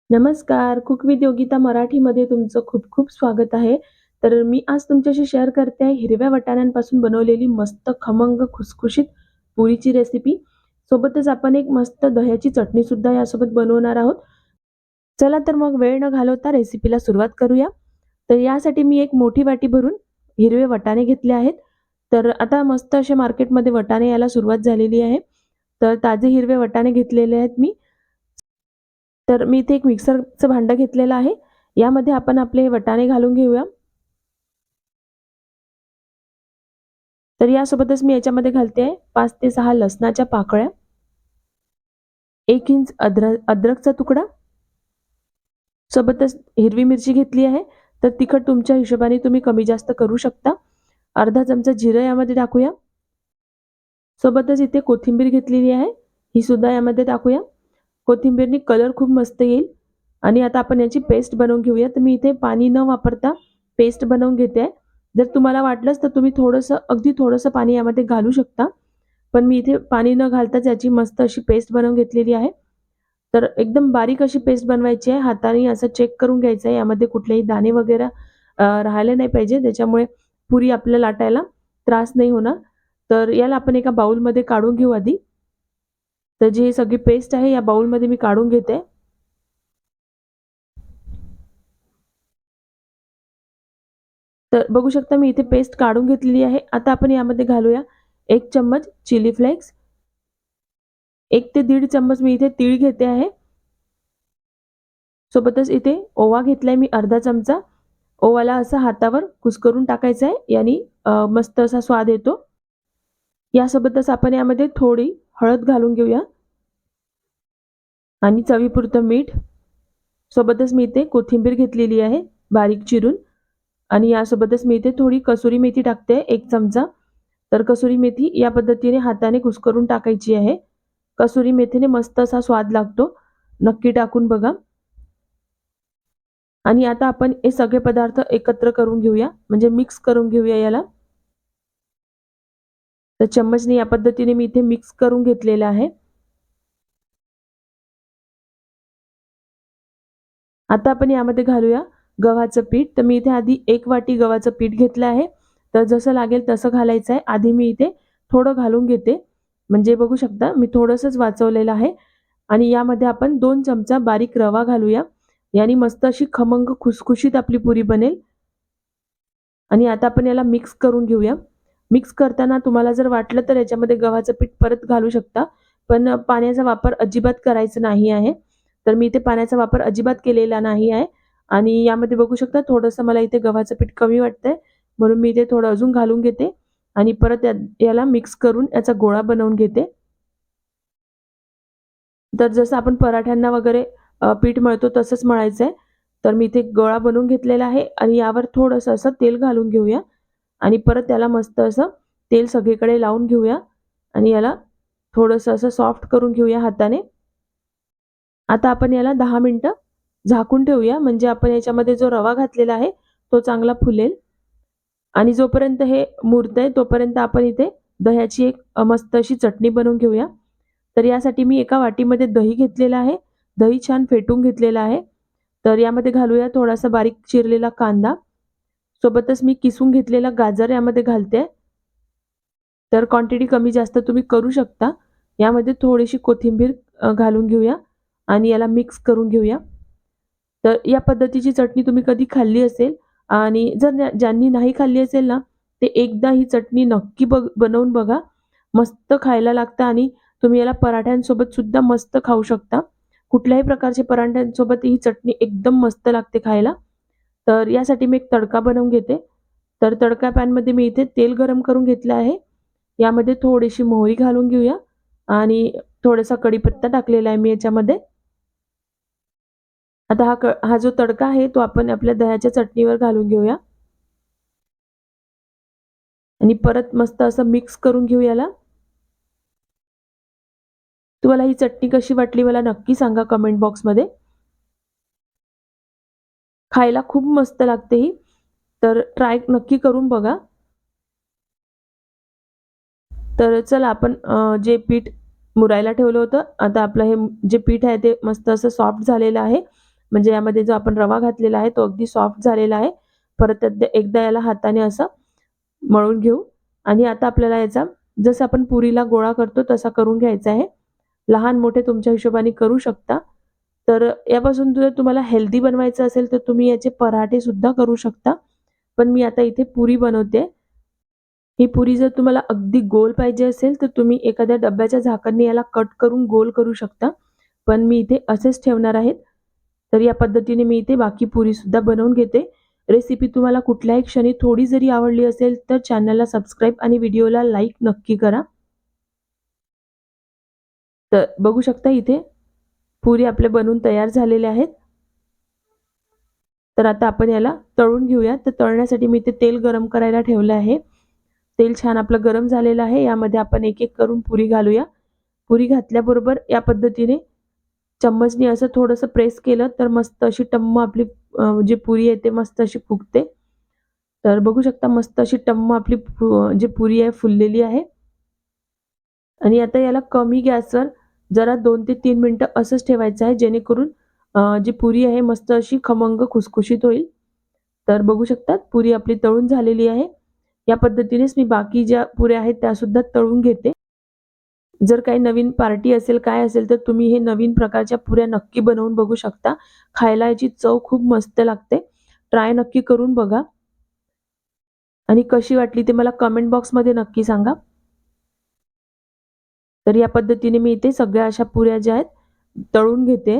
नमस्कार. Cook with Yogita मराठीमध्ये तुमचं खूप खूप स्वागत आहे. तर मी आज तुमच्याशी शेअर करते आहे हिरव्या वाटाण्यांपासून बनवलेली मस्त खमंग खुसखुशीत पुरीची रेसिपी. सोबतच आपण एक मस्त दह्याची चटणीसुद्धा यासोबत बनवणार आहोत. चला तर मग वेळ न घालवता रेसिपीला सुरुवात करूया. तर यासाठी मी एक मोठी वाटी भरून हिरवे वाटाणे घेतले आहेत. तर आता मस्त असे मार्केटमध्ये वाटाणे यायला सुरुवात झालेली आहे. तर ताजे हिरवे वाटाणे घेतलेले आहेत मी. तर मी इथे एक मिक्सरचं भांडं घेतलेलं आहे. यामध्ये आपण आपले वाटाणे घालून घेऊया. तर यासोबतच मी याच्यामध्ये घालते आहे 5 ते 6 लसणाच्या पाकळ्या, 1 इंच अद्रकचा तुकडा, सोबतच हिरवी मिरची घेतली आहे. तर तिखट तुमच्या हिशोबाने तुम्ही कमी जास्त करू शकता. अर्धा चमचा जिरं यामध्ये टाकूया. सोबतच इथे कोथिंबीर घेतलेली आहे. ही सुद्धा यामध्ये टाकूया. कोथिंबीरनी कलर खूप मस्त येईल. आणि आता आपण याची पेस्ट बनवून घेऊया. तर मी इथे पाणी न वापरता पेस्ट बनवून घेते आहे. जर तुम्हाला वाटलंच तर तुम्ही अगदी थोडंसं पाणी यामध्ये घालू शकता. पण मी इथे पाणी न घालताच याची मस्त अशी पेस्ट बनवून घेतलेली आहे. तर एकदम बारीक अशी पेस्ट बनवायची आहे. हाताने असं चेक करून घ्यायचं आहे. यामध्ये कुठलेही दाणे वगैरे राहिले नाही पाहिजे. त्याच्यामुळे पुरी आपल्याला लाटायला त्रास नाही होणार. तर याला आपण एका बाउलमध्ये काढून घेऊ आधी. तर जी सगळी पेस्ट आहे या बाउलमध्ये मी काढून घेते. तर बघू शकता मी इथे पेस्ट काढून घेतलेली आहे. आता आपण यामध्ये घालूया 1 चम्मच चिली फ्लेक्स, 1 ते 1.5 चम्मच मी इथे तीळ घेते आहे. सोबतच इथे ओवा घेतलाय मी अर्धा चमचा. ओवाला असं हातावर कुस्करून टाकायचं आहे. यानी मस्त असा स्वाद येतो. यासोबतच आपण यामध्ये थोडी हळद घालून घेऊया आणि चवीपुरतं मीठ. सोबतच मी इथे कोथिंबीर घेतलेली आहे बारीक चिरून आणि यासोबतच मी इथे थोडी कसुरी मेथी टाकते 1 चमचा. तर कसुरी मेथी या पद्धतीने हाताने कुस्करून टाकायची आहे. कसुरी मेथीने मस्त असा स्वाद लागतो. नक्की टाकून बघा. आणि आता आपण हे सगळे पदार्थ एकत्र करून घेऊया, म्हणजे मिक्स करून घेऊया याला. तर चम्मचने या पद्धतीने मी इथे मिक्स करून घेतलेलं आहे. आता आपण यामध्ये घालूया गव्हाचं पीठ. तर मी इथे आधी 1 वाटी गव्हाचं पीठ घेतलं आहे. तर जसं लागेल तसं घालायचं आहे. आधी मी इथे थोडं घालून घेते. म्हणजे बघू शकता मी थोडंसंच वाचवलेलं आहे. आणि यामध्ये आपण 2 चमचा बारीक रवा घालूया. यानी मस्त अशी खमंग खुसखुशीत आपली पुरी बनेल. आणि आता आपण याला मिक्स करून घेऊया. मिक्स करताना तुम्हाला जर वाटलं तर याच्यामध्ये गव्हाचं पीठ परत घालू शकता. पण पाण्याचा वापर अजिबात करायचा नाही आहे. तर मी इथे पाण्याचा वापर अजिबात केलेला नाही आहे. आणि यामध्ये बघू शकता थोडंसं मला इथे गव्हाचं पीठ कमी वाटतंय. म्हणून मी इथे थोडं अजून घालून घेते आणि परत याला मिक्स करून याचा गोळा बनवून घेते. तर जसं आपण पराठ्यांना वगैरे पीठ मळतो तसंच मळायचं आहे. तर मी इथे गोळा बनवून घेतलेला आहे आणि यावर थोडंसं असं तेल घालून घेऊया आणि परत त्याला मस्त असं तेल सगळीकडे लावून घेऊया आणि याला थोडंसं असं सॉफ्ट करून घेऊया हाताने. आता आपण याला 10 मिनिटं झाकून ठेवूया, म्हणजे आपण याच्यामध्ये जो रवा घातलेला आहे तो चांगला फुलेल. आणि जोपर्यंत हे मुरतंय तोपर्यंत आपण इथे दह्याची एक मस्त अशी चटणी बनवून घेऊया. तर यासाठी मी एका वाटीमध्ये दही घेतलेलं आहे. दही छान फेटून घेतलेलं आहे. तर यामध्ये घालूया थोडासा बारीक चिरलेला कांदा. सोबतच मी किसून घेतलेला गाजर यामध्ये घालते. तर क्वांटिटी कमी जास्त तुम्ही करू शकता. यामध्ये थोडीशी कोथिंबीर घालून घेऊया आणि याला मिक्स करून घेऊया. तर या पद्धतीची चटणी तुम्ही कधी खाल्ली असेल आणि जर ज्यांनी नाही खाल्ली असेल ना, ते एकदा ही चटणी नक्की बनवून बघा. मस्त खायला लागतं आणि तुम्ही याला पराठ्यांसोबत सुद्धा मस्त खाऊ शकता. कुठल्याही प्रकारच्या पराठ्यांसोबत ही चटणी एकदम मस्त लागते खायला. तर यासाठी मी एक तडका बनवून घेते. तर तडका पॅनमध्ये मी इथे तेल गरम करून घेतलं आहे. यामध्ये थोडीशी मोहरी घालून घेऊया आणि थोडासा कढीपत्ता टाकलेला आहे मी याच्यामध्ये. आता हा जो तडका आहे तो आपण आपल्या दह्याच्या चटणीवर घालून घेऊया आणि परत मस्त असं मिक्स करून घेऊ याला. तुम्हाला ही चटणी कशी वाटली मला नक्की सांगा कमेंट बॉक्समध्ये. खायला खूप मस्त लागते ही. तर ट्राय नक्की करून बघा. तर चला आपण जे पीठ मुरायला ठेवलं होतं, आता आपलं हे जे पीठ आहे ते मस्त असं सॉफ्ट झालेलं आहे म्हणजे यामध्ये जो आपण रवा घातलेला आहे तो अगदी सॉफ्ट झालेला आहे. परत एकदा याला हाताने असं मळून घेऊ आणि आता आपल्याला याचा जसं आपण पुरीला गोळा करतो तसा करून घ्यायचा आहे. लहान मोठे तुमच्या हिशोबाने करू शकता. तर यापासून जर तुम्हाला हेल्दी बनवायचं असेल तर तुम्ही याचे पराठे सुद्धा करू शकता. पण मी आता इथे पुरी बनवते. ही पुरी जर तुम्हाला अगदी गोल पाहिजे असेल तर तुम्ही एखाद्या डब्याच्या झाकणने याला कट करून गोल करू शकता. पण मी इथे असेच ठेवणार आहेत. तर या पद्धतीने मी इथे बाकी पुरीसुद्धा बनवून घेते. रेसिपी तुम्हाला कुठल्याही क्षणी थोडी जरी आवडली असेल तर चॅनलला सबस्क्राईब आणि व्हिडिओला लाईक नक्की करा. तर बघू शकता इथे पुरी आपले बनवून तयार झालेले आहेत. तर आता आपण याला तळून घेऊया. तर तळण्यासाठी मी इथे तेल गरम करायला ठेवलं आहे. तेल छान आपलं गरम झालेलं आहे. यामध्ये आपण एक-एक करून पुरी घालूया. पुरी घातल्याबरोबर या पद्धतीने चम्मचने असं थोडंसं प्रेस केलं तर मस्त अशी टम्म आपली जी पुरी आहे ते मस्त अशी फुगते. तर बघू शकता मस्त अशी टम्म आपली जी पुरी आहे फुललेली आहे. आणि आता याला कमी गॅसवर जरा 2 ते 3 मिनिटं असंच ठेवायचं आहे जेणेकरून जी पुरी आहे मस्त अशी खमंग खुसखुशीत होईल. तर बघू शकतात पुरी आपली तळून झालेली आहे. या पद्धतीनेच मी बाकी ज्या पुऱ्या आहेत त्यासुद्धा तळून घेते. जर काही नवीन पार्टी असेल, काय असेल तर तुम्ही हे नवीन प्रकारच्या पुऱ्या नक्की बनवून बघू शकता. खायला याची चव खूप मस्त लागते. ट्राय नक्की करून बघा आणि कशी वाटली ते मला कमेंट बॉक्समध्ये नक्की सांगा. तर या पद्धतीने मी इथे सगळ्या अशा पुऱ्या ज्या आहेत तळून घेते.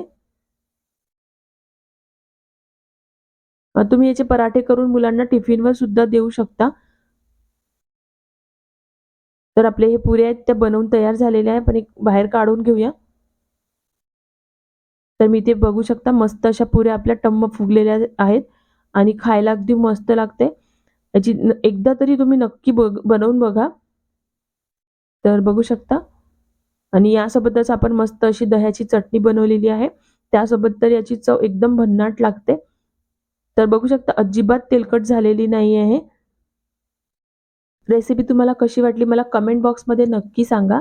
तुम्ही याचे पराठे करून मुलांना टिफिनवर सुद्धा देऊ शकता. तर आपले हे पुऱ्या आहेत त्या बनवून तयार झालेल्या आहेत. पण एक बाहेर काढून घेऊया. तर मी इथे बघू शकता मस्त अशा पुऱ्या आपल्या टम्म फुगलेल्या आहेत आणि खायला अगदी मस्त लागते. याची एकदा तरी तुम्ही नक्की बनवून बघा. तर बघू शकता आणि यासोबतच आपण मस्त अशी दह्याची चटणी बनवलेली आहे. त्यासोबत तर याची चव एकदम भन्नाट लागते. तर बघू शकता अजिबात तेलकट झालेली नाही आहे. रेसिपी तुम्हाला कशी वाटली मला कमेंट बॉक्समध्ये नक्की सांगा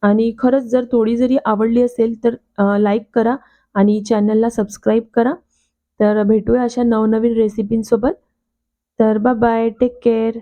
आणि खरंच जर थोडी जरी आवडली असेल तर लाईक करा आणि चॅनलला सबस्क्राईब करा. तर भेटूया अशा नवनवीन रेसिपींसोबत. तर बाय बाय. Take care.